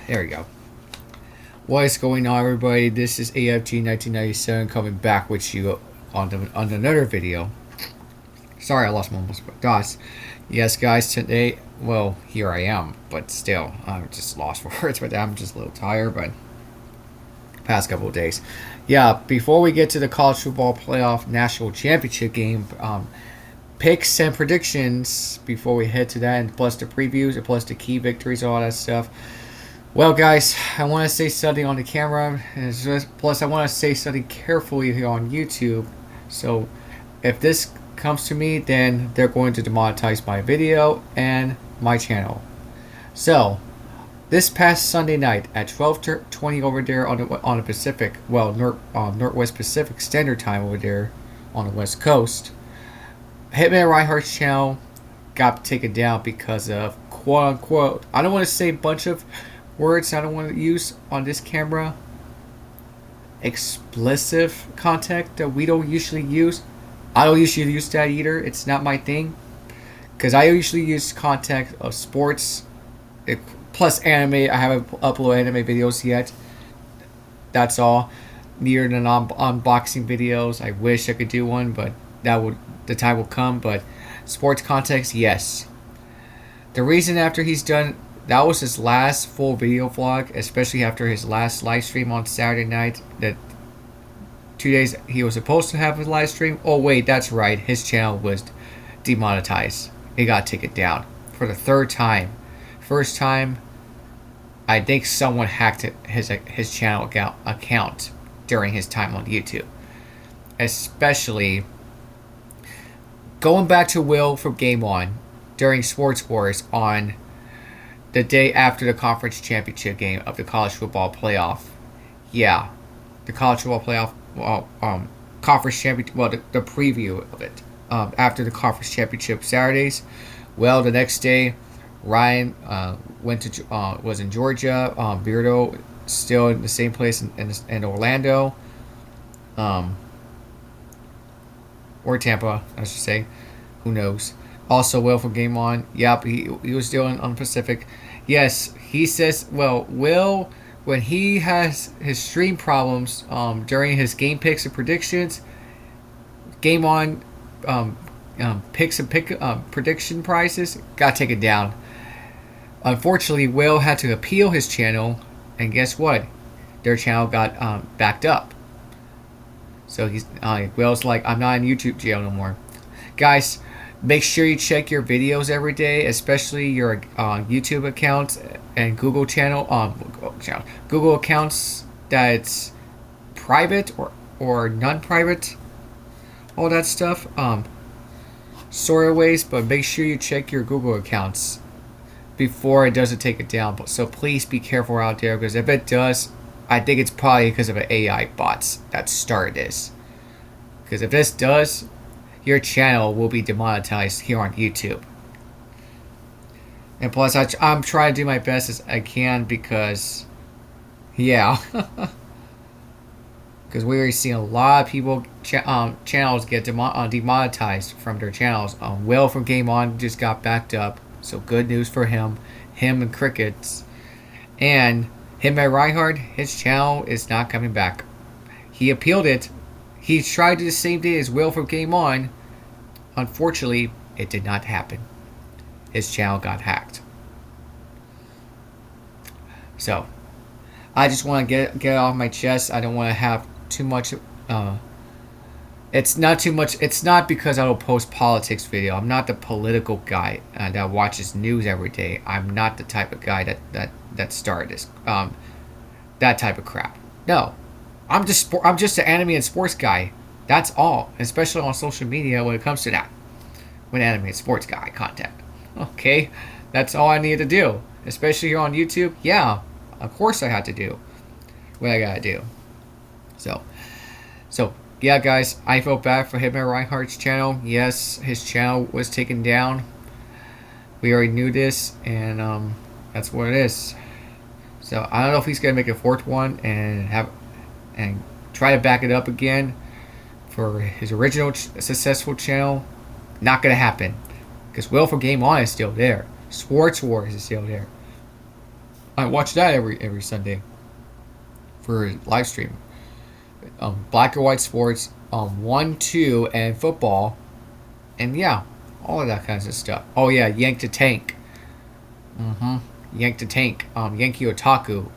There we go. What is going on, everybody? This is AFG 1997 coming back with you on another video. Sorry, I lost my thoughts. Yes, guys, today, well, here I am, but still, I'm just lost for words. But I'm just a little tired, but past couple of days. Yeah, before we get to the college football playoff national championship game, picks and predictions before we head to that, and plus the previews, and plus the key victories, all that stuff. Well, guys, I want to say something on the camera, and plus I want to say something carefully here on YouTube. So, if this comes to me, then they're going to demonetize my video and my channel. So, this past Sunday night at 12:20 over there on the Pacific, well, Northwest Pacific Standard Time over there on the West Coast, Hitman Reinhardt's channel got taken down because of quote unquote. I don't want to say a bunch of words I don't want to use on this camera. Explicit content that we don't usually use. I don't usually use that either. It's not my thing. Because I usually use content of sports plus anime. I haven't uploaded anime videos yet. That's all. Near the unboxing videos. I wish I could do one, but the time will come. But sports context, yes. The reason after he's done, that was his last full video vlog, especially after his last live stream on Saturday night. That 2 days he was supposed to have a live stream. Oh wait, that's right. His channel was demonetized. It got taken down for the third time. First time, I think someone hacked his channel account during his time on YouTube. Especially going back to Will from Game On during Sports Wars on the day after the conference championship game of the college football playoff. Yeah, the college football playoff, conference championship, well, the preview of it, after the conference championship Saturdays. Well, the next day, Ryan was in Georgia. Beardo still in the same place in Orlando, or Tampa, I should say. Who knows? Also, Will from Game On. Yep, he was still on Pacific. Yes, he says, well, Will, when he has his stream problems during his game picks and predictions, Game On picks and prediction prizes got taken down. Unfortunately, Will had to appeal his channel, and guess what? Their channel got backed up. So Will's like, I'm not in YouTube jail no more. Guys, make sure you check your videos every day, especially your YouTube accounts and Google Google accounts that's private or non-private, all that stuff. Sort of ways, but make sure you check your Google accounts before it doesn't take it down. So please be careful out there, because if it does, I think it's probably because of an AI bots that started this. Because if this does, your channel will be demonetized here on YouTube. And plus, I'm trying to do my best as I can, because, yeah. Because we're seeing a lot of people, channels get demonetized from their channels. Will from Game On just got backed up, so good news for him. Him and Crickets. And him and Reinhardt, his channel is not coming back. He appealed it. He tried to the same day as Will from Game On. Unfortunately, it did not happen. His channel got hacked. So, I just want to get it off my chest. I don't want to have too much. It's not too much. It's not because I don't post politics video. I'm not the political guy that watches news every day. I'm not the type of guy that started this. That type of crap. No. I'm just an anime and sports guy. That's all. Especially on social media when it comes to that. When anime and sports guy content. Okay. That's all I need to do. Especially here on YouTube. Yeah. Of course I had to do what I gotta do. So yeah, guys. I feel bad for Hitman Reinhardt's channel. Yes, his channel was taken down. We already knew this. And that's what it is. So I don't know if he's gonna make a fourth one and try to back it up again for his original successful channel. Not gonna happen, because Will from Game On is still there. Sports Wars is still there. I watch that every Sunday for live stream. Black and white sports, 1, 2, and football, and yeah, all of that kinds of stuff. Oh yeah, Yank to Tank. Mm-hmm. Yank to Tank. Yankee Otaku.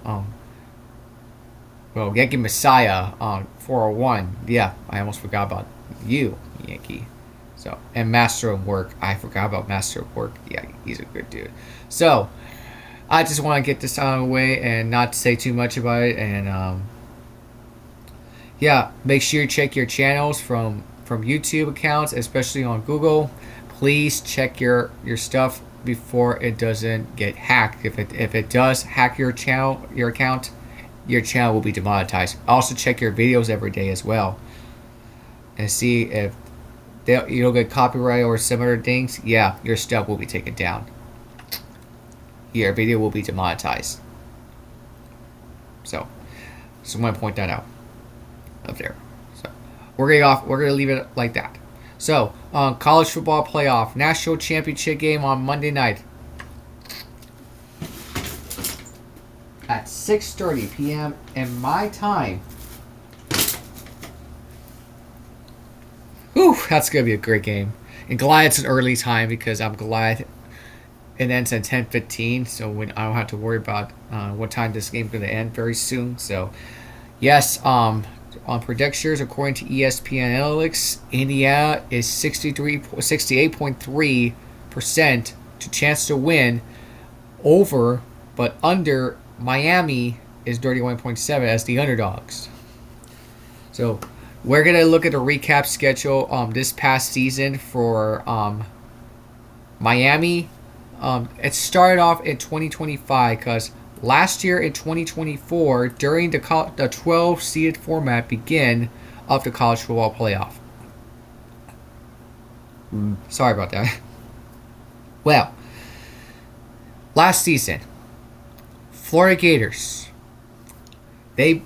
Yankee Messiah. 401. Yeah, I almost forgot about you, Yankee. So, and Master of Work. I forgot about Master of Work. Yeah, he's a good dude. So, I just want to get this out of the way and not say too much about it. And yeah, make sure you check your channels from YouTube accounts, especially on Google. Please check your stuff before it doesn't get hacked. If it does hack your account, your channel will be demonetized. Also check your videos every day as well, and see if you don't get copyright or similar things. Yeah, your stuff will be taken down. Your video will be demonetized. So, just want to point that out up there. So, we're gonna leave it like that. So, college football playoff national championship game on Monday night at 6:30 p.m. in my time. Whew, that's gonna be a great game. And glad it's an early time because I'm glad it ends at 10:15. So when I don't have to worry about what time this game's gonna end very soon. So, yes, on predictions, according to ESPN Analytics, Indiana is 68.3% to chance to win over, but under Miami is 31.7 as the underdogs. So we're gonna look at a recap schedule this past season for Miami. It started off in 2025 because last year in 2024, during the 12-seeded format begin of the college football playoff. Sorry about that. Well, last season, Florida Gators, they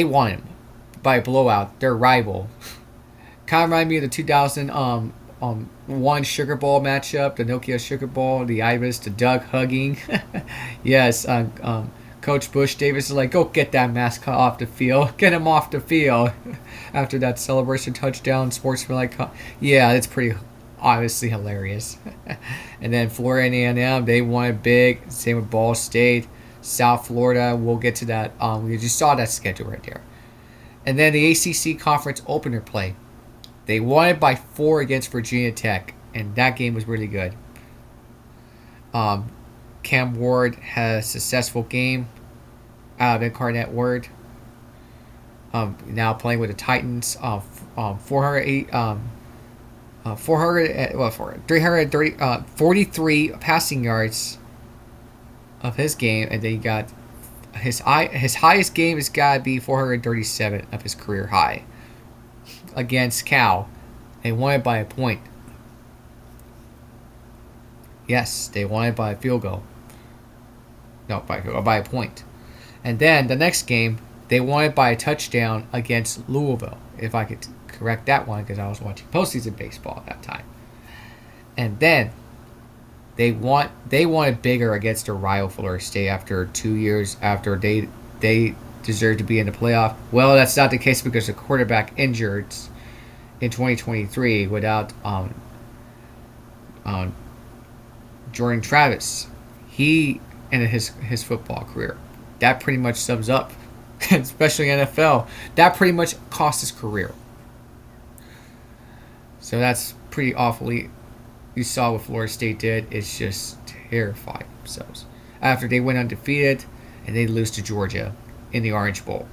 won him by a blowout. Their rival. Kind of remind me of the 2001 Sugar Bowl matchup, the Nokia Sugar Bowl, the Ibis, the Doug hugging. Yes, Coach Bush Davis is like, go get that mascot off the field. Get him off the field. After that celebration touchdown, sportsmanlike. Yeah, it's pretty obviously hilarious. And then Florida and A&M, they won it big. Same with Ball State. South Florida, we'll get to that. We just saw that schedule right there. And then the ACC Conference opener play. They won it by 4 against Virginia Tech, and that game was really good. Cam Ward had a successful game out of Incarnate Word. Now playing with the Titans. 343 passing yards of his game, and then he got his highest game has got to be 437 of his career high against Cal. They won it by a point. Yes, they won it by a field goal. No, by a point. And then the next game, they won it by a touchdown against Louisville. If I could correct that one, because I was watching postseason baseball at that time. And then they won it bigger against their rival Florida State after 2 years after they deserved to be in the playoff. Well, that's not the case because the quarterback injured in 2023 without Jordan Travis. He ended his football career. That pretty much sums up, especially NFL. That pretty much cost his career. So that's pretty awfully. You saw what Florida State did. It's just terrifying themselves after they went undefeated and they lose to Georgia in the Orange Bowl.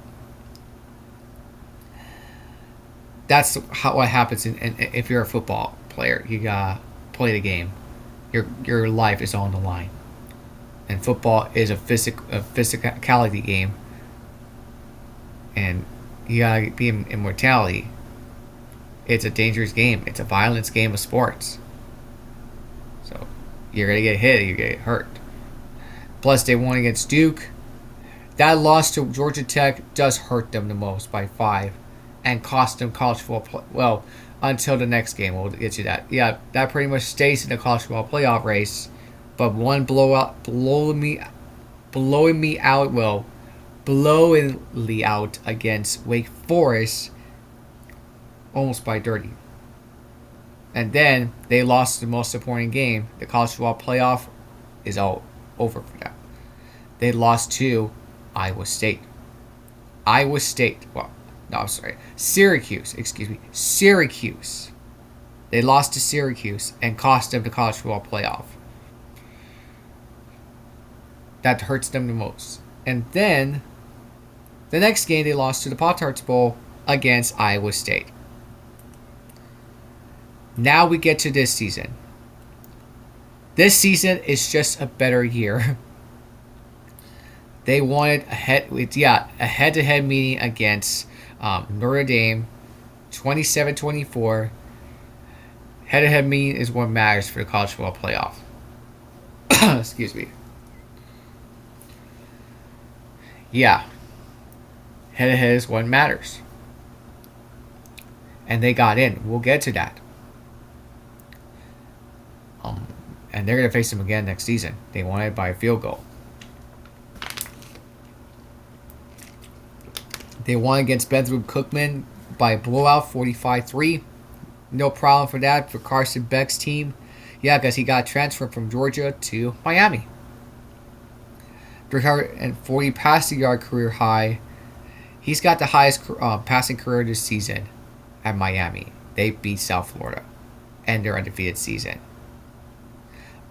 That's what happens. If you're a football player, you gotta play the game. Your life is on the line, and football is a physicality game, and you gotta be in immortality. It's a dangerous game. It's a violence game of sports. So you're gonna get hit. You're gonna get hurt. Plus, they won against Duke. That loss to Georgia Tech does hurt them the most by 5, and cost them college football. Well, until the next game, we'll get to that. Yeah, that pretty much stays in the college football playoff race. But one blowout blowingly out against Wake Forest almost by 30. And then they lost the most important game. The college football playoff is all over for them. They lost to Iowa State. Syracuse. Excuse me. Syracuse. They lost to Syracuse and cost them the college football playoff. That hurts them the most. And then the next game they lost to the Pop-Tarts Bowl against Iowa State. Now we get to this season. This season is just a better year. They wanted a head-to-head meeting against Notre Dame, 27-24. Head-to-head meeting is what matters for the college football playoff. Excuse me. Yeah. Head-to-head is what matters. And they got in. We'll get to that. And they're going to face them again next season. They won it by a field goal. They won against Bethune-Cookman by a blowout, 45-3. No problem for that for Carson Beck's team. Yeah, because he got transferred from Georgia to Miami. 340 passing yard career high. He's got the highest passing career this season at Miami. They beat South Florida and their undefeated season.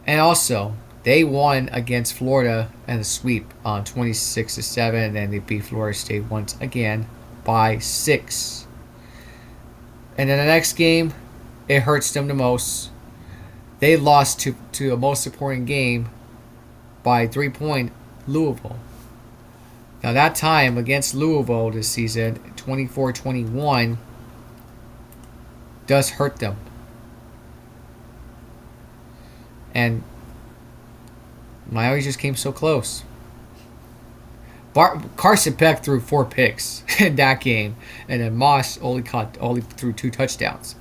And also, they won against Florida in the sweep on 26-7, and then they beat Florida State once again by 6. And then the next game, it hurts them the most. They lost to a most important game by 3 points, Louisville. Now that time against Louisville this season, 24-21, does hurt them. And Miami just came so close. Carson Beck threw 4 picks in that game, and then Moss only threw 2 touchdowns.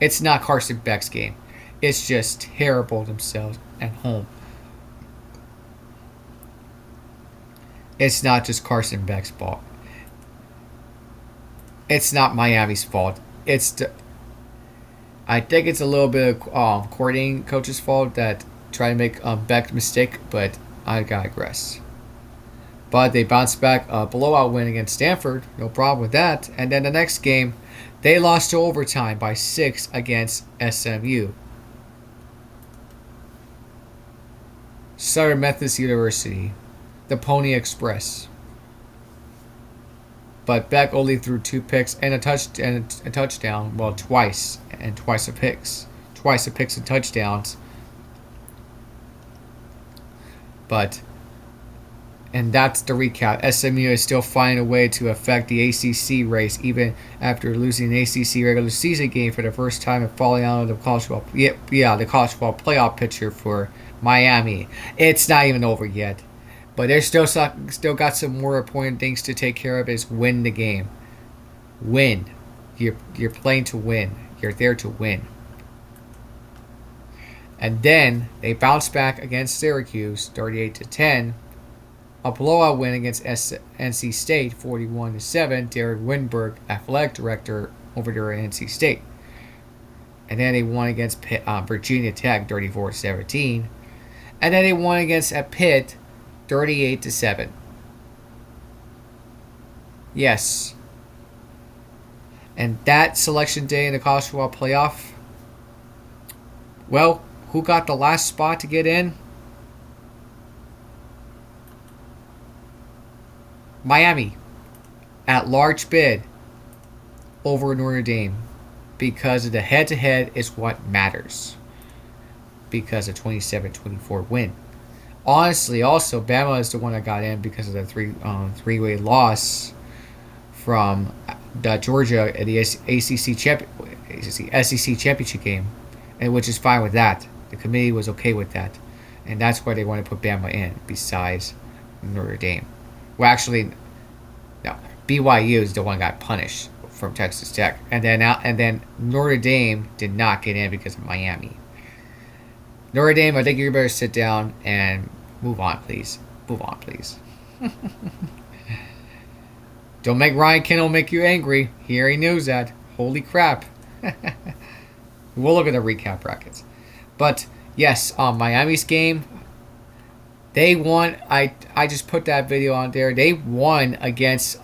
It's not Carson Beck's game. It's just terrible themselves at home. It's not just Carson Beck's fault. It's not Miami's fault. I think it's a little bit of coordinating coach's fault that try to make Beck mistake, but I digress. But they bounced back a blowout win against Stanford. No problem with that. And then the next game, they lost to overtime by 6 against SMU. Southern Methodist University. The Pony Express. But Beck only threw 2 picks and a touchdown. Well, twice. And twice a picks. Twice a picks and touchdowns. And that's the recap. SMU is still finding a way to affect the ACC race, even after losing the ACC regular season game for the first time and falling out of the college football. The college football playoff picture for Miami. It's not even over yet, but they're still got some more important things to take care of. Is win the game. Win. You're playing to win. You're there to win. And then they bounced back against Syracuse, 38-10. A blowout win against NC State, 41-7. Derek Winberg, athletic director over there at NC State. And then they won against Virginia Tech, 34-17. And then they won against Pitt, 38-7. Yes. And that selection day in the college football playoff, well, who got the last spot to get in? Miami. At large bid over Notre Dame. Because of the head-to-head is what matters. Because of 27-24 win. Honestly, also, Bama is the one that got in because of the three-way loss from Georgia at the SEC championship game, and which is fine with that. The committee was okay with that, and that's why they want to put Bama in. Besides Notre Dame, well, actually, no, BYU is the one that got punished from Texas Tech, and then Notre Dame did not get in because of Miami. Notre Dame, I think you better sit down and move on, please. Move on, please. Don't make Ryan Kendall make you angry. He already knows that. Holy crap. We'll look at the recap brackets. But, yes, Miami's game, they won. I just put that video on there. They won against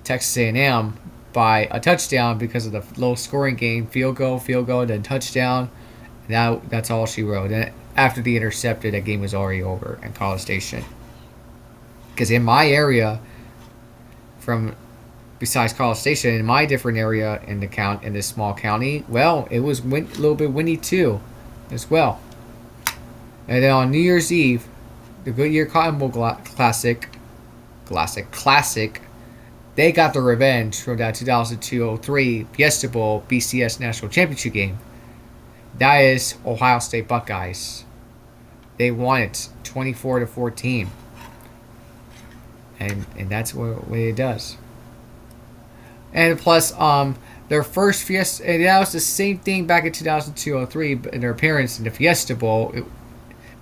Texas A&M by a touchdown because of the low scoring game. Field goal, then touchdown. Now that's all she wrote. And after the intercepted, that game was already over in College Station. Because in my area, besides College Station, in my different area in this small county, well, it was a little bit windy too, as well. And then on New Year's Eve, the Goodyear Cotton Bowl Classic, they got the revenge from that 2002-03 Fiesta Bowl BCS National Championship game. That is Ohio State Buckeyes. They won it 24-14. And that's what it does. And plus, their first Fiesta, and that was the same thing back in 2002-03 in their appearance in the Fiesta Bowl.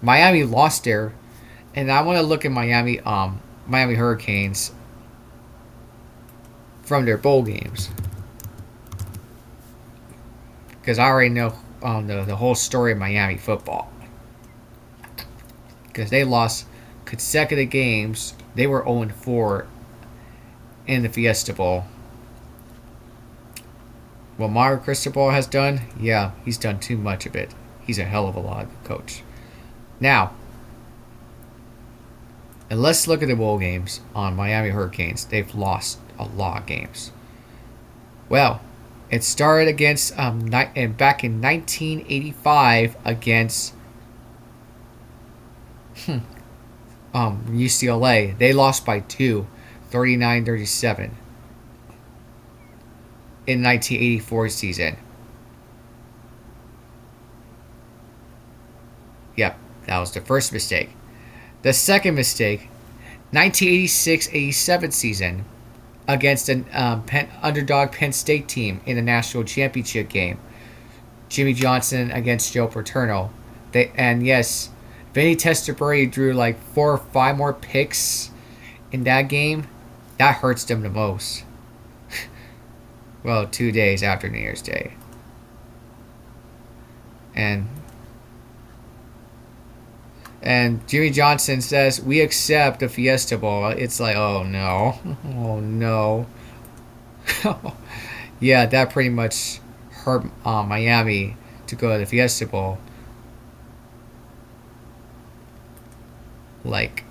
Miami lost there, and I want to look at Miami Hurricanes from their bowl games, because I already know the whole story of Miami football. Because they lost consecutive games. They were 0-4 in the Fiesta Bowl. What Mario Cristobal has done, yeah, he's done too much of it. He's a hell of a lot of coach. Now, and let's look at the bowl games on Miami Hurricanes. They've lost a lot of games. Well, it started against back in 1985 against UCLA. They lost by 2, 39-37 in 1984 season. Yep, that was the first mistake. The second mistake, 1986-87 season against an underdog Penn State team in the national championship game. Jimmy Johnson against Joe Paterno. And yes, Vinny Testaverde drew like 4 or 5 more picks in that game. That hurts them the most. Well, 2 days after New Year's Day. And Jimmy Johnson says, "We accept the Fiesta Bowl." It's like, oh no. Oh no. Yeah, that pretty much hurt Miami to go to the Fiesta Bowl. Like,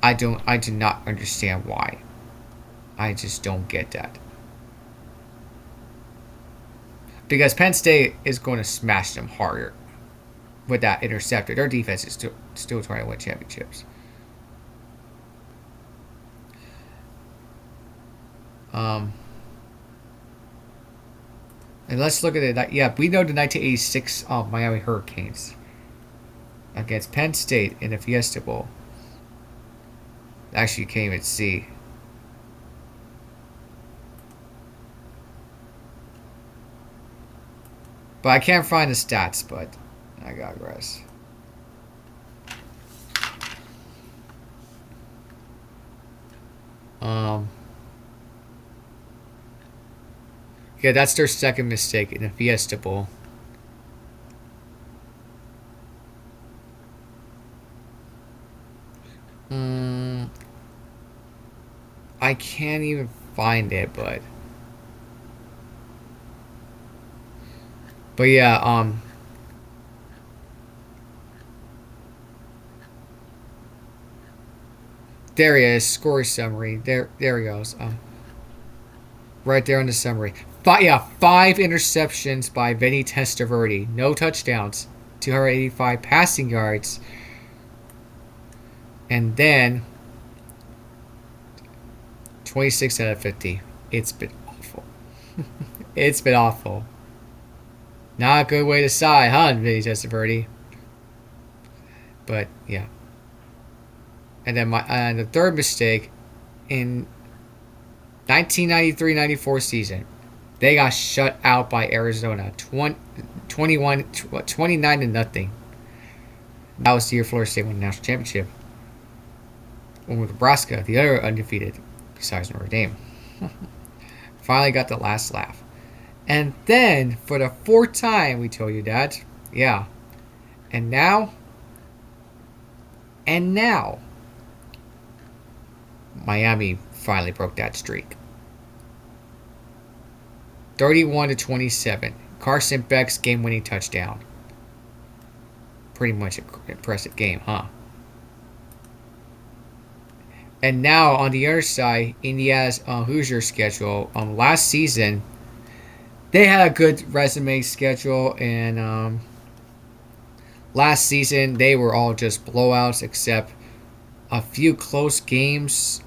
I do not understand why. I just don't get that. Because Penn State is going to smash them harder with that interceptor. Their defense is still trying to win championships. And let's look at it. Yeah, we know the 1986 Miami Hurricanes against Penn State in the Fiesta Bowl. Actually, you can't even see. But I can't find the stats, but I digress. Yeah, that's their second mistake in the Fiesta Bowl. I can't even find it, but yeah, there he is, score summary. There he goes. Right there in the summary. But yeah, 5 interceptions by Vinny Testaverde. No touchdowns. 285 passing yards. And then 26 out of 50. It's been awful. It's been awful. Not a good way to sigh, huh, Vinny Testaverde? But yeah. And then the third mistake in 1993-94 season, they got shut out by Arizona, 29-0. That was the year Florida State won the national championship. Nebraska, the other undefeated besides Notre Dame. Finally got the last laugh. And then, for the fourth time, we told you that. Yeah. And now, Miami finally broke that streak. 31-27. Carson Beck's game-winning touchdown. Pretty much an impressive game, huh? And now, on the other side, Indiana's Hoosier schedule. Last season, they had a good resume schedule, and last season they were all just blowouts, except a few close games.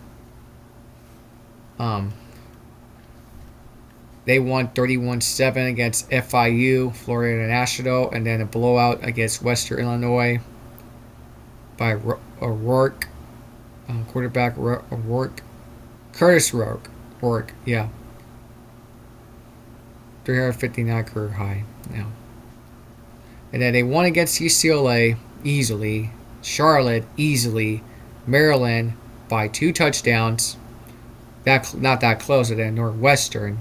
They won 31-7 against FIU, Florida International, and then a blowout against Western Illinois by Rourke. Quarterback Rourke. Curtis Rourke, yeah. 359 career high now. And then they won against UCLA easily, Charlotte easily, Maryland by 2 touchdowns. Not that close, and then Northwestern.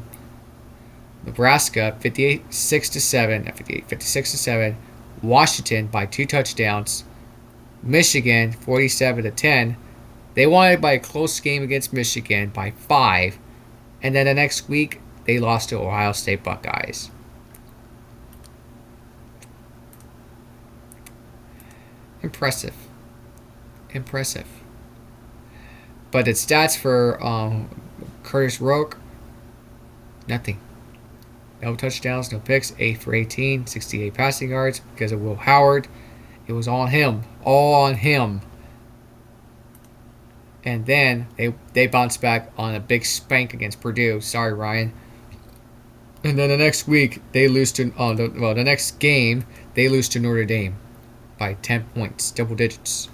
Nebraska 56-7. Washington by 2 touchdowns. Michigan 47-10. They won it by a close game against Michigan by 5. And then the next week, they lost to Ohio State Buckeyes. Impressive. But the stats for Curtis Rourke, nothing. No touchdowns, no picks, 8 for 18, 68 passing yards because of Will Howard. It was on him. All on him. And then they bounced back on a big spank against Purdue. Sorry, Ryan. And then the next week, they lose to... the next game, they lose to Notre Dame by 10 points. Double digits.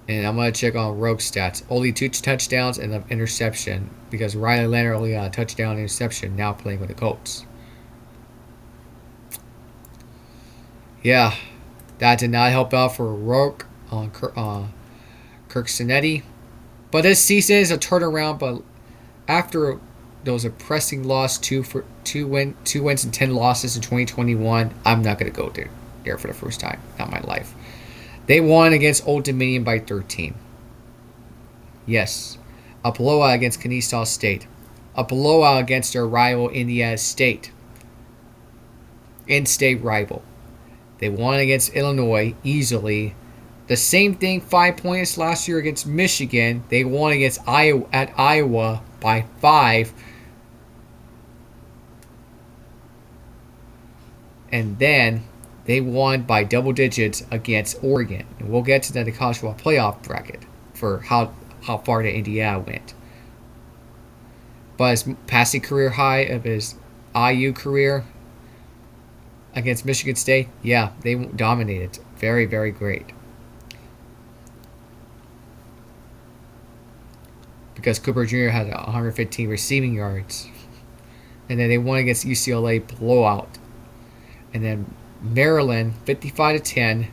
And I'm going to check on Rogue's stats. Only 2 touchdowns and an interception. Because Riley Leonard only got a touchdown and interception now playing with the Colts. Yeah. That did not help out for Rogue on Kirk Cinetti. But this season is a turnaround. But after those impressive loss, two wins and 10 losses in 2021, I'm not going to go there for the first time. Not my life. They won against Old Dominion by 13. Yes. A blowout against Kennesaw State. A blowout against their rival Indiana State. In-state rival. They won against Illinois easily. The same thing, 5 points last year against Michigan. They won against Iowa by 5. And then they won by double digits against Oregon. And we'll get to the college football playoff bracket for how far the Indiana went. But his passing career high of his IU career against Michigan State, yeah, they dominated. Very, very great. Because Cooper Jr. had 115 receiving yards. And then they won against UCLA blowout. And then Maryland, 55-10.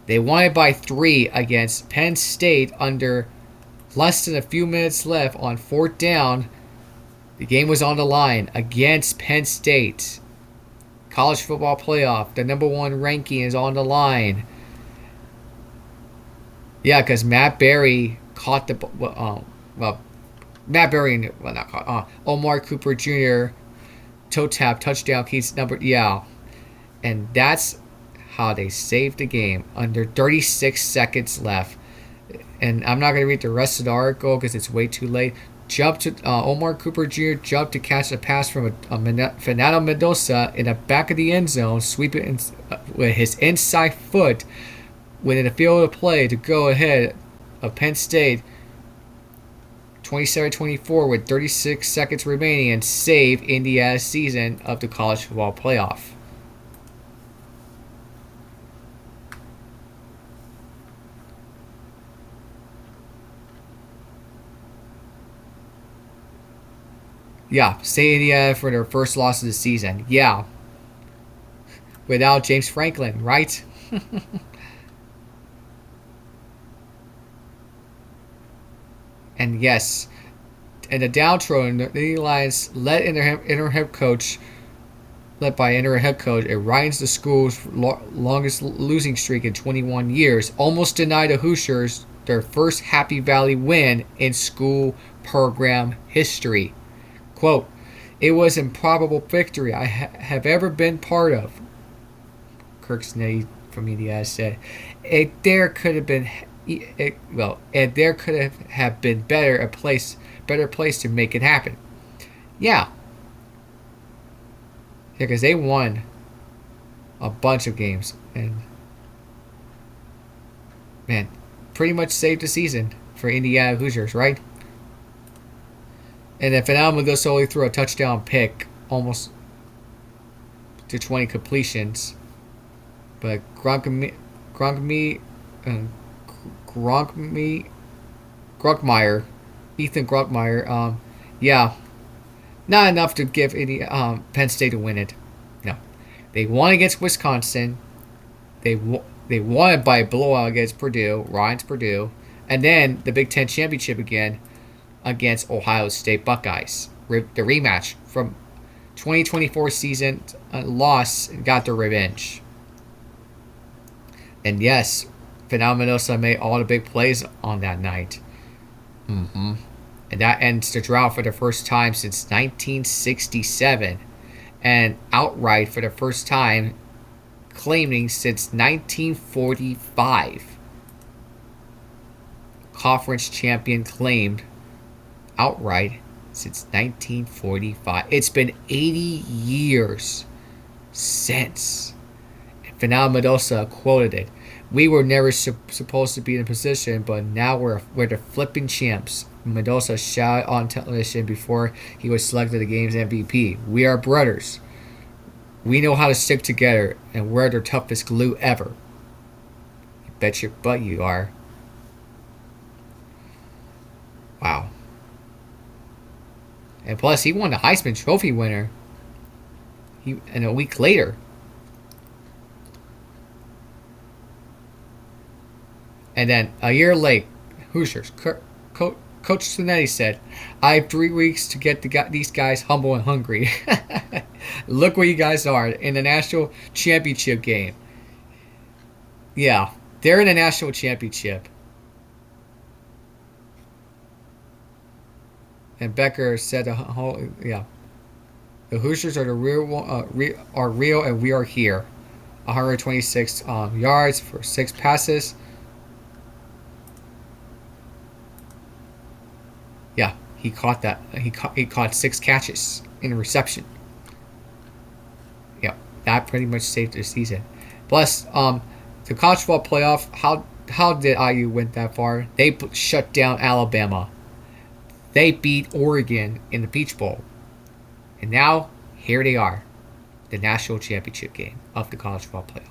They won it by 3 against Penn State under less than a few minutes left on 4th down. The game was on the line against Penn State. College football playoff. The number 1 ranking is on the line. Yeah, because Matt Berry caught the... Matt Berry... Well, not caught. Omar Cooper Jr. toe tap, touchdown, keys number... Yeah. And that's how they saved the game. Under 36 seconds left. And I'm not going to read the rest of the article because it's way too late. Omar Cooper Jr. jumped to catch a pass from Fernando Mendoza in the back of the end zone, sweeping with his inside foot within the field of play to go ahead of Penn State 27-24 with 36 seconds remaining and save Indiana's season of the college football playoff. Yeah, save Indiana for their first loss of the season. Yeah. Without James Franklin, right? And yes, in the downtrodden, the Lions led interim head coach, led by interim head coach, it rivals the school's longest losing streak in 21 years, almost denied the Hoosiers their first Happy Valley win in school program history. Quote, "It was an improbable victory I have ever been part of," Kirk Sneddie from Indiana said. There could have been better place to make it happen. Yeah, because they won a bunch of games and man, pretty much saved the season for Indiana Hoosiers, right? And then Phenomenal does only threw a touchdown pick, almost to 20 completions. But Gronkmeyer, Ethan Gronkmeyer, yeah, not enough to give any Penn State to win it. No, they won against Wisconsin. They won by a blowout against Purdue, and then the Big Ten championship again against Ohio State Buckeyes. The rematch from 2024 season loss got their revenge. And yes, Phenomenal made all the big plays on that night. And that ends the drought for the first time since 1967. And outright for the first time claiming since 1945. Conference champion claimed outright since 1945. It's been 80 years since. Phenomenal Mendoza quoted it. "We were never supposed to be in a position, but now we're the flipping champs." Mendoza shouted on television before he was selected the game's MVP. "We are brothers. We know how to stick together, and we're the toughest glue ever." You bet your butt you are. Wow. And plus, he won the Heisman Trophy winner. And a week later. And then a year late, Hoosiers. Coach Sneddie said, "I have 3 weeks to get these guys humble and hungry." Look where you guys are in the national championship game. Yeah, they're in the national championship. And Becker said, "The Hoosiers are real, and we are here." 126 yards for 6 passes. Yeah, he caught that. He caught 6 catches in reception. Yeah, that pretty much saved their season. Plus, the college football playoff. How did IU win that far? They shut down Alabama. They beat Oregon in the Peach Bowl, and now here they are, the national championship game of the college football playoff.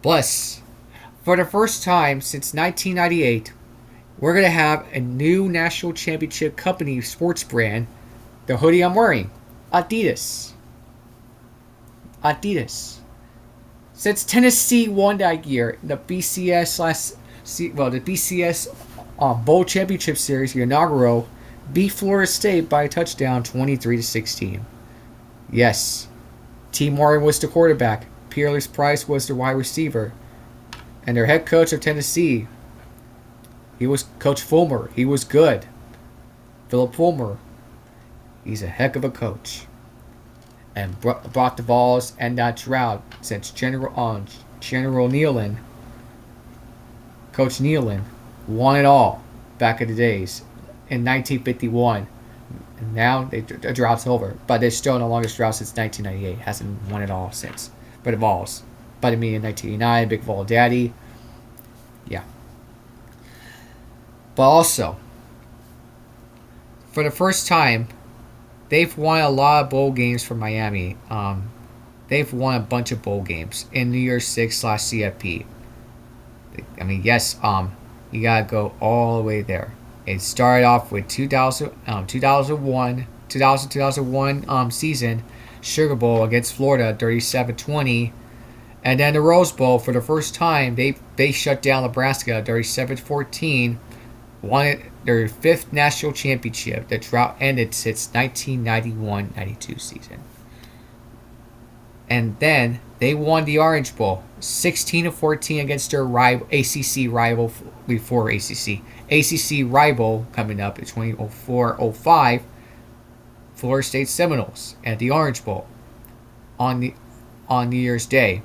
Plus, for the first time since 1998. We're going to have a new national championship company sports brand. The hoodie I'm wearing. Adidas. Since Tennessee won that year, the BCS Bowl Championship Series, the inaugural, beat Florida State by a touchdown 23-16. Yes. T. Martin was the quarterback. Peerless Price was the wide receiver. And their head coach of Tennessee, he was Coach Fulmer. He was good. Philip Fulmer. He's a heck of a coach. And brought the balls and that drought since General Nealon, Coach Nealon, won it all back in the days in 1951. And now the drought's over. But they're still in the longest drought since 1998. Hasn't won it all since. But the Vols. But me in 1989, Big Vol Daddy. Yeah. But also, for the first time, they've won a lot of bowl games for Miami. They've won a bunch of bowl games in New Year's Six /CFP. I mean, yes, you gotta go all the way there. It started off with 2001 season Sugar Bowl against Florida, 37-20. And then the Rose Bowl, for the first time, they shut down Nebraska, 37-14. won their fifth national championship. The drought ended since 1991-92 season. And then they won the Orange Bowl, 16-14 against their rival, ACC rival before ACC rival coming up in 2004-05, Florida State Seminoles at the Orange Bowl on New Year's Day.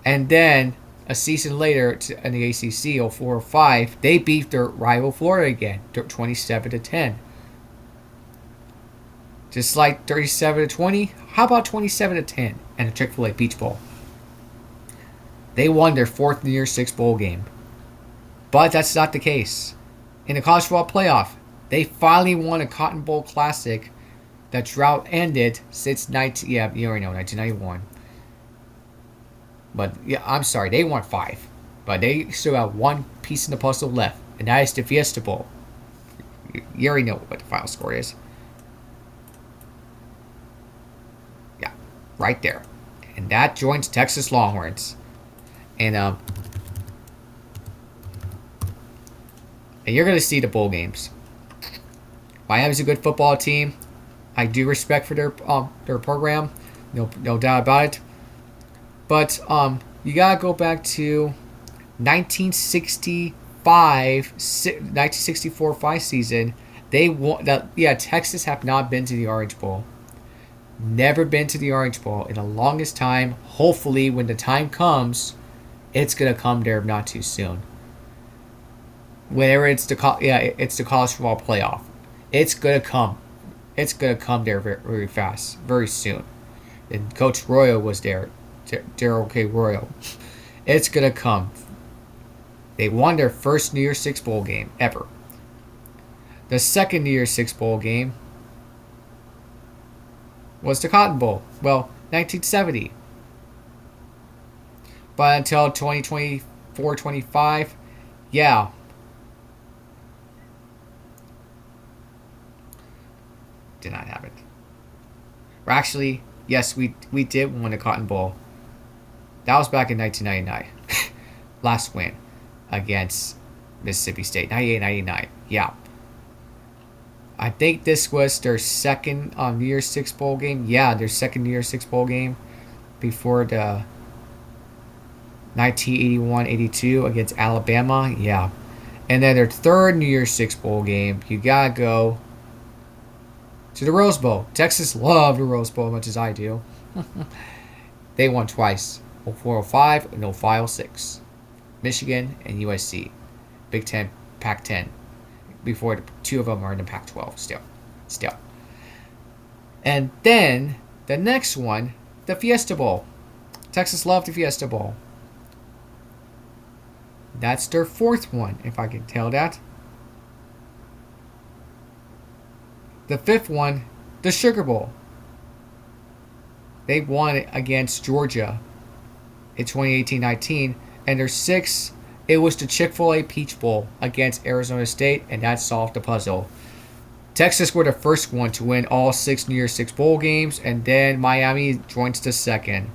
And then a season later in the ACC 04-05, they beat their rival Florida again, 27-10. Just like 37-20, how about 27-10 and the Chick-fil-A Peach Bowl? They won their fourth New Year's Six bowl game. But that's not the case. In the college football playoff, they finally won a Cotton Bowl Classic. That drought ended since 1991. But yeah, I'm sorry, they won 5. But they still have one piece in the puzzle left, and that is the Fiesta Bowl. You already know what the final score is. Yeah, right there. And that joins Texas Longhorns. And you're going to see the bowl games. Miami's a good football team. I do respect for their program, no doubt about it. But you gotta go back to 1964-5 season. They won that. Yeah, Texas have not been to the Orange Bowl. Never been to the Orange Bowl in the longest time. Hopefully, when the time comes, it's gonna come there not too soon. Whenever it's the college football playoff, it's gonna come. It's going to come there very, very fast, very soon. And Coach Royal was there, Daryl K. Royal. It's going to come. They won their first New Year's Six bowl game ever. The second New Year's Six bowl game was the Cotton Bowl. Well, 1970. But until 2024-25, yeah. Did not happen. Or actually, yes, we did win the Cotton Bowl. That was back in 1999. Last win against Mississippi State. 98-99. Yeah. I think this was their second New Year's Six bowl game. Yeah, their second New Year's Six bowl game before the 1981-82 against Alabama. Yeah. And then their third New Year's Six bowl game, you gotta go to the Rose Bowl. Texas loved the Rose Bowl as much as I do. They won twice. 04-05 and 05-06. Michigan and USC. Big Ten, Pac-10. Before the two of them are in the Pac-12 still. And then the next one, the Fiesta Bowl. Texas loved the Fiesta Bowl. That's their fourth one, if I can tell that. The fifth one, the Sugar Bowl. They won it against Georgia in 2018-19. And their sixth, it was the Chick-fil-A Peach Bowl against Arizona State, and that solved the puzzle. Texas were the first one to win all 6 New Year's Six bowl games, and then Miami joins the second.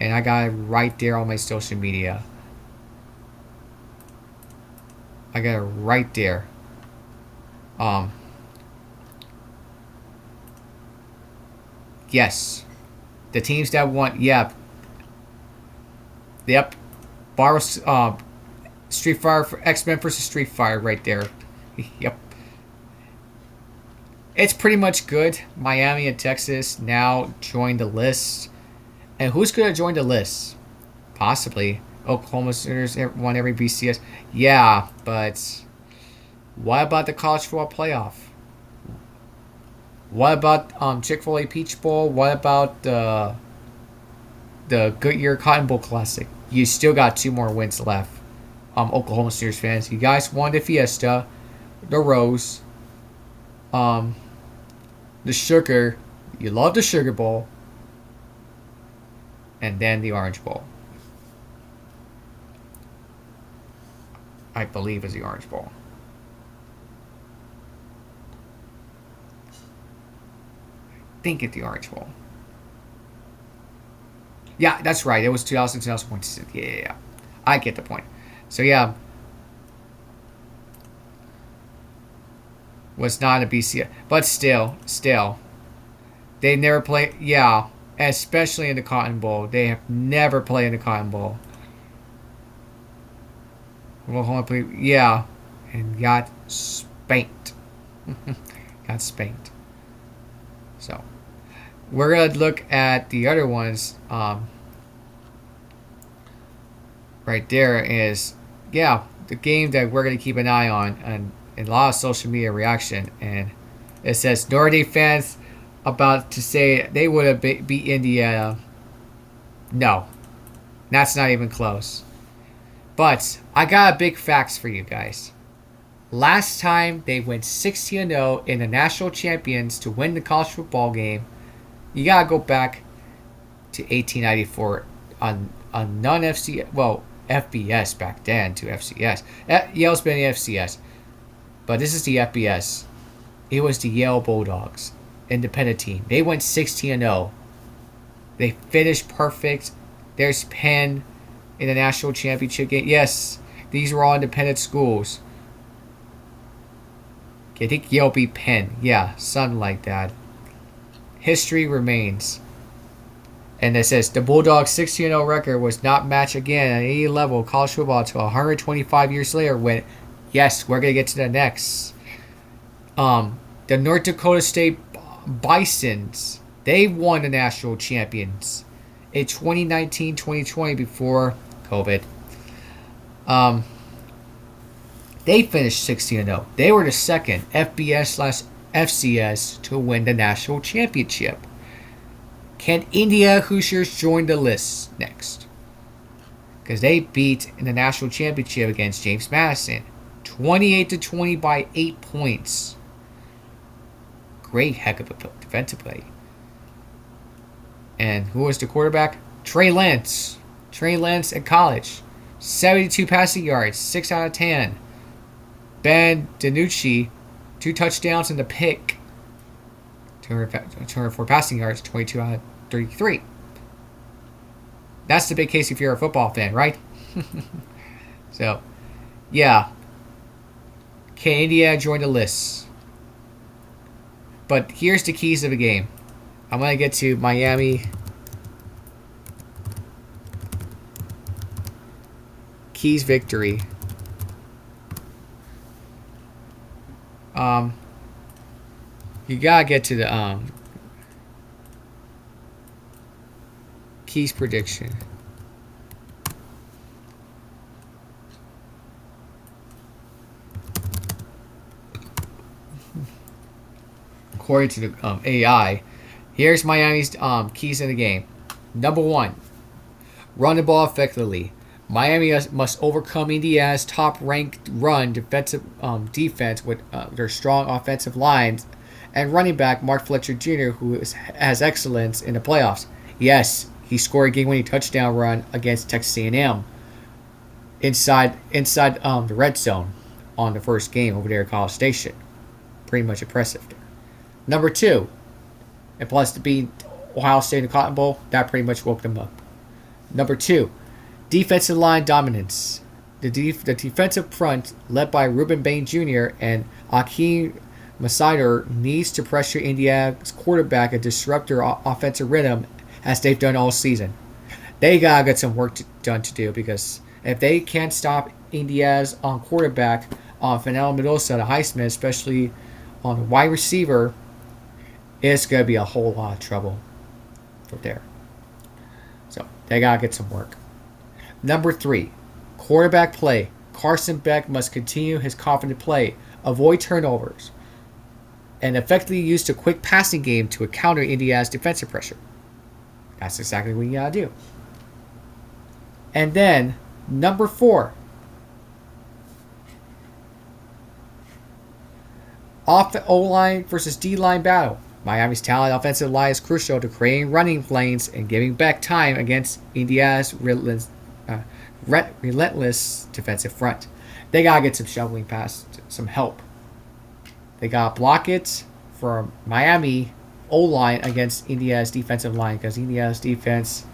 And I got it right there on my social media. I got it right there. Yes. The teams that won, yeah. Yep. Street Fighter for X-Men versus Street Fighter right there. Yep. It's pretty much good. Miami and Texas now join the list. And who's going to join the list? Possibly. Oklahoma Sooners won every BCS. Yeah, but what about the college football playoff? What about Chick-fil-A Peach Bowl? What about the Goodyear Cotton Bowl Classic? You still got 2 more wins left. Oklahoma Sooners fans, you guys won the Fiesta, the Rose, the Sugar. You love the Sugar Bowl, and then the Orange Bowl. I believe is the Orange Bowl. I think it's the Orange Bowl. Yeah, that's right. It was 2000, 2001. Yeah. I get the point. So, yeah. was not a BCS, but still, they never play. Yeah, especially in the Cotton Bowl, they have never played in the Cotton Bowl. Yeah, and got spanked. Got spanked. So we're gonna look at the other ones. Right there is, yeah, the game that we're gonna keep an eye on, and a lot of social media reaction. And it says Notre Dame fans about to say they would have beat Indiana. No, that's not even close. But I got a big facts for you guys. Last time they went 16-0 in the national champions to win the college football game, you gotta go back to 1894 on non-FCS, well, FBS back then to FCS. Yale's been the FCS, but this is the FBS. It was the Yale Bulldogs, independent team. They went 16-0. They finished perfect. There's Penn in the national championship game. Yes, these were all independent schools. I think Yale beat Penn. Yeah, something like that. History remains. And it says the Bulldogs' 16-0 record was not matched again at any level of college football until 125 years later when, yes, we're going to get to the next. The North Dakota State Bisons, they won the national champions in 2019-2020 before COVID. They finished 16-0. They were the second FBS/FCS to win the national championship. Can Indiana Hoosiers join the list next? Because they beat in the national championship against James Madison 28-20 by 8 points. Great heck of a defensive play. And who was the quarterback? Trey Lance. Trey Lance in college. 72 passing yards, 6 out of 10. Ben DiNucci, 2 touchdowns and the pick. 204 passing yards, 22 out of 33. That's the big case if you're a football fan, right? So, yeah. Can Indiana join the list? But here's the keys of the game. I'm going to get to Miami. Keys victory. You gotta get to the keys prediction. According to the AI, here's Miami's keys in the game. Number 1, run the ball effectively. Miami must overcome Indiana's top-ranked run defense with their strong offensive lines and running back Mark Fletcher Jr., who has excellence in the playoffs. Yes, he scored a game-winning touchdown run against Texas A&M inside the red zone on the first game over there at College Station. Pretty much impressive there. Number 2, and plus to beat Ohio State in the Cotton Bowl, that pretty much woke them up. Number 2, defensive line dominance. The defensive front, led by Rueben Bain Jr. and Akheem Mesidor, needs to pressure Indiana's quarterback and disrupt their offensive rhythm as they've done all season. They gotta get some work done to do, because if they can't stop Indiana's quarterback on Fernando Mendoza, the Heisman, especially on the wide receiver, it's gonna be a whole lot of trouble from there. So they gotta get some work. Number 3, quarterback play. Carson Beck must continue his confident play, avoid turnovers, and effectively use the quick passing game to counter Indiana's defensive pressure. That's exactly what you gotta do. And then, number 4, off the O-line versus D-line battle. Miami's talented offensive line is crucial to creating running lanes and giving Beck time against Indiana's relentless defensive front. They gotta get some shoveling past, some help. They gotta block it for Miami O-line against Indiana's defensive line, because Indiana's defense,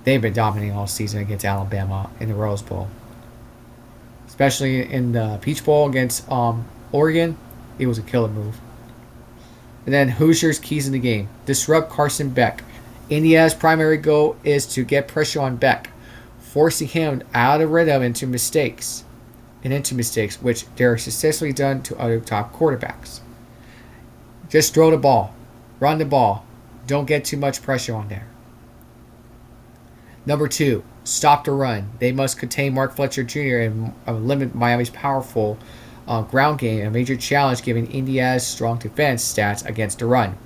they've been dominating all season against Alabama in the Rose Bowl, especially in the Peach Bowl against Oregon. It was a killer move. And then Hoosiers keys in the game. Disrupt Carson Beck. Indiana's primary goal is to get pressure on Beck, forcing him out of rhythm into mistakes, which they're successfully done to other top quarterbacks. Just throw the ball. Run the ball. Don't get too much pressure on there. Number 2, stop the run. They must contain Mark Fletcher Jr. and limit Miami's powerful ground game, a major challenge given Indiana's strong defense stats against the run.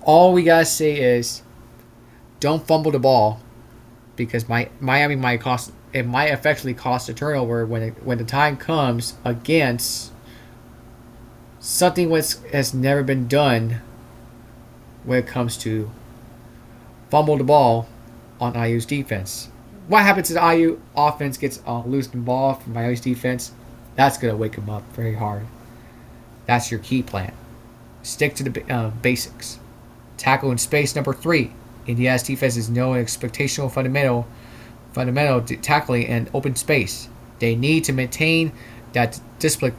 All we gotta say is, don't fumble the ball, because Miami might effectively cost a turnover when the time comes against something which has never been done when it comes to fumble the ball on IU's defense. What happens if the IU offense gets losing the ball from Miami's defense? That's going to wake them up very hard. That's your key plan. Stick to the basics. Tackle in space. Number 3. Indiana's defense is no expectational fundamental tackling in open space. They need to maintain that discipline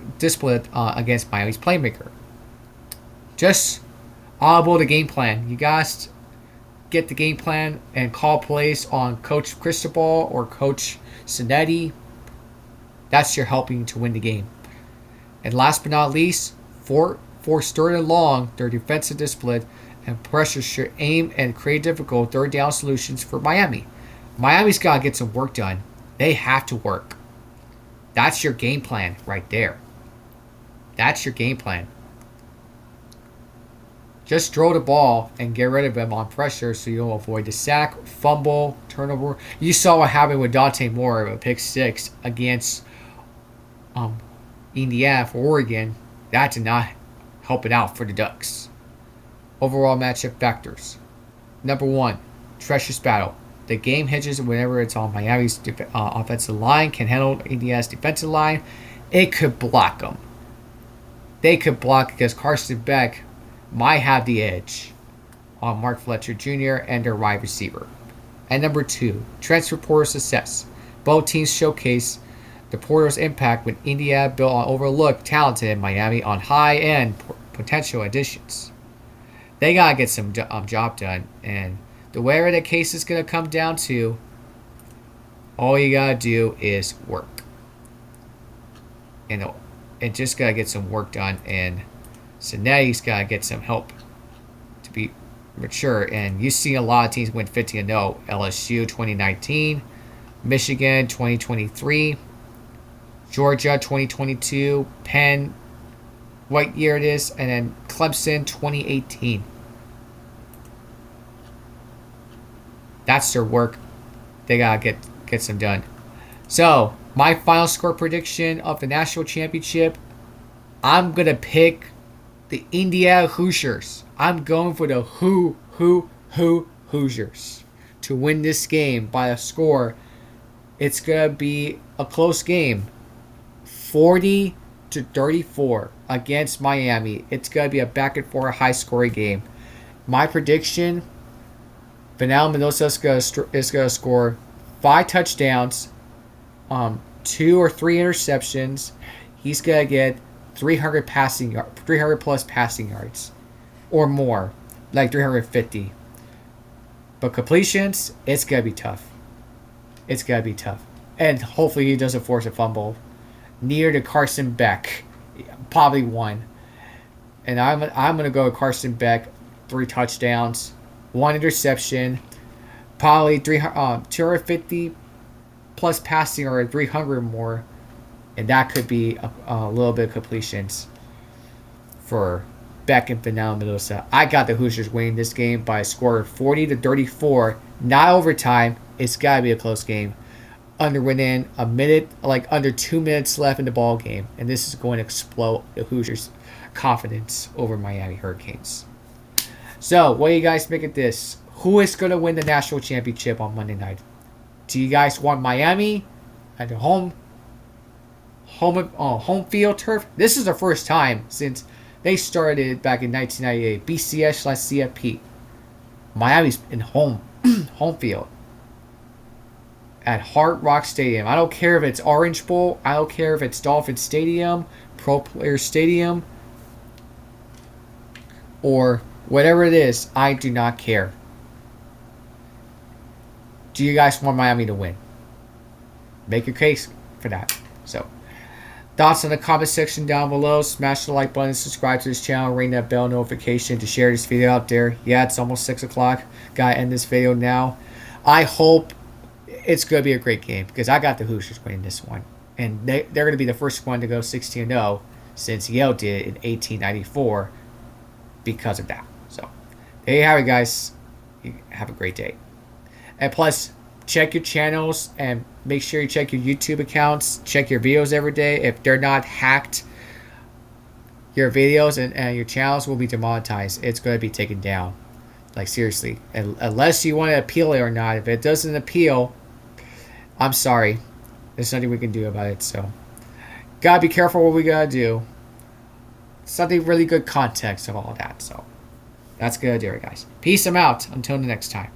against Miami's playmaker. Just audible the game plan. You guys get the game plan and call plays on Coach Cristobal or Coach Cinetti. That's your helping to win the game. And last but not least, for third and long, their defensive discipline and pressure should aim and create difficult third down solutions for Miami. Miami's got to get some work done. They have to work. That's your game plan right there. That's your game plan. Just throw the ball and get rid of them on pressure so you'll avoid the sack, fumble, turnover. You saw what happened with Dante Moore, a pick 6 against Indiana for Oregon. That did not help it out for the Ducks. Overall matchup factors. Number 1, treacherous battle. The game hinges whenever it's on Miami's offensive line can handle Indiana's defensive line. It could block them. They could block because Carson Beck might have the edge on Mark Fletcher Jr. and their wide receiver. And number 2, transfer portal success. Both teams showcase the portal's impact when Indiana built on overlooked talented in Miami on high-end potential additions. They gotta get some job done, and the way the case is gonna come down to, all you gotta do is work, and just gotta get some work done. And Cinetti's gotta get some help to be mature. And you see a lot of teams win 50-0. LSU 2019, Michigan 2023, Georgia 2022, Penn, what year it is, and then Clemson 2018. That's their work. They gotta get some done. So my final score prediction of the national championship, I'm gonna pick the Indiana Hoosiers. I'm going for the Hoosiers to win this game by a score. It's gonna be a close game, 40-34 against Miami. It's gonna be a back and forth, high scoring game. My prediction: Vanal Mendoza is gonna score 5 touchdowns, 2 or 3 interceptions. He's gonna get 300 plus passing yards, or more, like 350. But completions, it's gonna be tough. It's gonna be tough, and hopefully he doesn't force a fumble. Near to Carson Beck, probably 1. And I'm gonna go with Carson Beck, 3 touchdowns, 1 interception, probably 250 plus passing or 300 more, and that could be a little bit of completions for Beck and Vanal Mendoza. I got the Hoosiers winning this game by a score of 40-34, not overtime. It's gotta be a close game. Under 2 minutes left in the ball game, and this is going to explode the Hoosiers' confidence over Miami Hurricanes. So, what do you guys think of this? Who is going to win the national championship on Monday night? Do you guys want Miami at the home field turf? This is the first time since they started back in 1998, BCS/CFP. Miami's in home field at Hard Rock Stadium. I don't care if it's Orange Bowl. I don't care if it's Dolphin Stadium, Pro Player Stadium. or whatever it is, I do not care. Do you guys want Miami to win? Make your case for that. So, thoughts in the comment section down below. Smash the like button, subscribe to this channel, ring that bell notification to share this video out there. Yeah, it's almost 6 o'clock. Gotta end this video now. I hope it's going to be a great game because I got the Hoosiers winning this one. And they're going to be the first one to go 16-0 since Yale did in 1894 because of that. So, there you have it, guys. You have a great day. And plus, check your channels and make sure you check your YouTube accounts. Check your videos every day. If they're not hacked, your videos and your channels will be demonetized. It's going to be taken down. Like, seriously. Unless you want to appeal it or not. If it doesn't appeal, I'm sorry. There's nothing we can do about it. So, gotta be careful what we gotta do. Something really good context of all that. So, that's gonna do it, guys. Peace. I'm out. Until the next time.